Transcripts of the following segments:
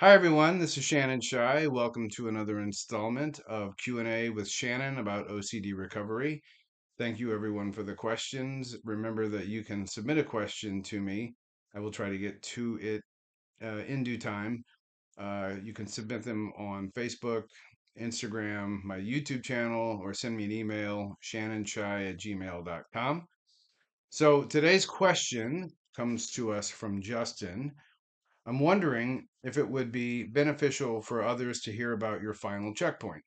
Hi everyone, this is Shannon Shy. Welcome to another installment of Q&A with Shannon about OCD recovery. Thank you everyone for the questions. Remember that you can submit a question to me. I will try to get to it in due time. You can submit them on Facebook, Instagram, my YouTube channel, or send me an email, shannonshy@gmail.com. So today's question comes to us from Justin. I'm wondering if it would be beneficial for others to hear about your final checkpoint.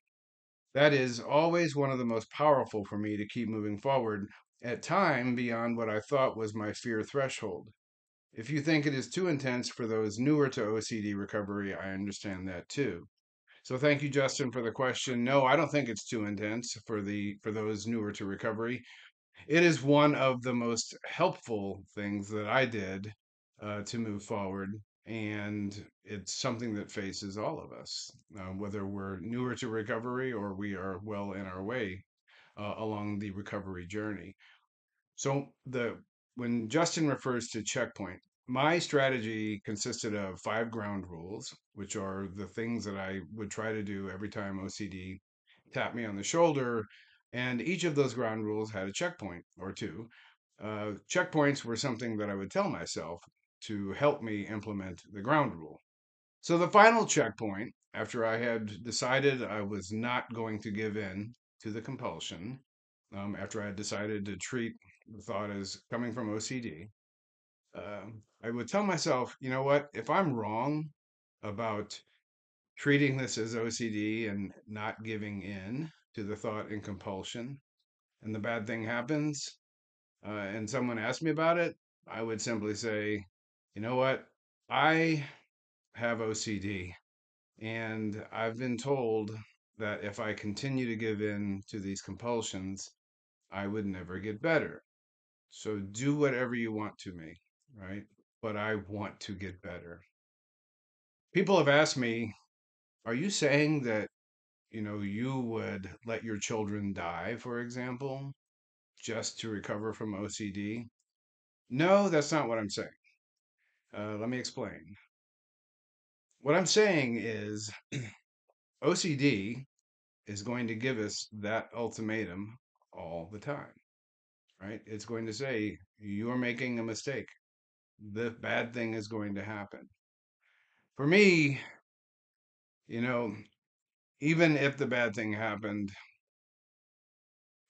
That is always one of the most powerful for me to keep moving forward, at time beyond what I thought was my fear threshold. If you think it is too intense for those newer to OCD recovery, I understand that too. So thank you, Justin, for the question. No, I don't think it's too intense for those newer to recovery. It is one of the most helpful things that I did to move forward. And it's something that faces all of us, whether we're newer to recovery or we are well in our way along the recovery journey. So when Justin refers to checkpoint, my strategy consisted of 5 ground rules, which are the things that I would try to do every time OCD tapped me on the shoulder. And each of those ground rules had a checkpoint or two. Checkpoints were something that I would tell myself to help me implement the ground rule. So the final checkpoint, after I had decided I was not going to give in to the compulsion, after I had decided to treat the thought as coming from OCD, I would tell myself, you know what, if I'm wrong about treating this as OCD and not giving in to the thought and compulsion, and the bad thing happens, and someone asks me about it, I would simply say, you know what, I have OCD. And I've been told that if I continue to give in to these compulsions, I would never get better. So do whatever you want to me, right? But I want to get better. People have asked me, are you saying that, you would let your children die, for example, just to recover from OCD? No, that's not what I'm saying. Let me explain. What I'm saying is OCD is going to give us that ultimatum all the time, right? It's going to say, you're making a mistake. The bad thing is going to happen. For me, you know, even if the bad thing happened,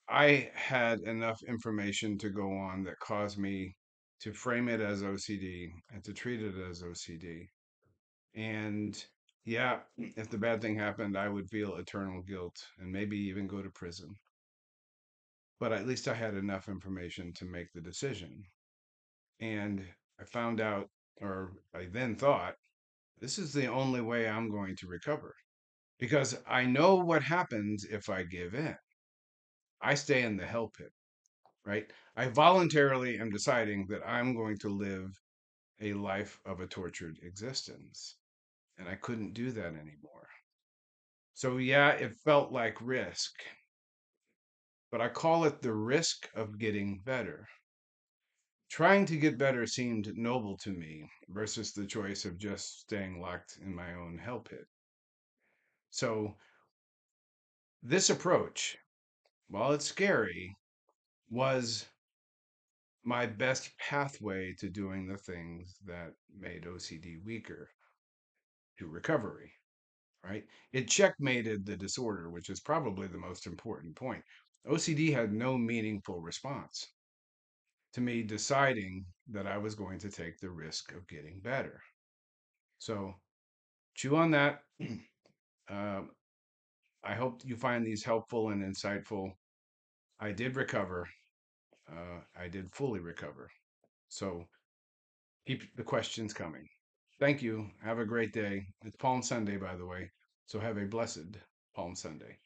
I had enough information to go on that caused me to frame it as OCD and to treat it as OCD. And yeah, if the bad thing happened, I would feel eternal guilt and maybe even go to prison. But at least I had enough information to make the decision. And I found out, or I then thought, this is the only way I'm going to recover because I know what happens if I give in. I stay in the hell pit, right? I voluntarily am deciding that I'm going to live a life of a tortured existence. And I couldn't do that anymore. So, yeah, it felt like risk, but I call it the risk of getting better. Trying to get better seemed noble to me versus the choice of just staying locked in my own hell pit. So, this approach, while it's scary, was my best pathway to doing the things that made OCD weaker, to recovery, right? It checkmated the disorder, which is probably the most important point. OCD had no meaningful response to me deciding that I was going to take the risk of getting better. So, chew on that. Uh, I hope you find these helpful and insightful. I did recover. I did fully recover. So keep the questions coming. Thank you. Have a great day. It's Palm Sunday, by the way. So have a blessed Palm Sunday.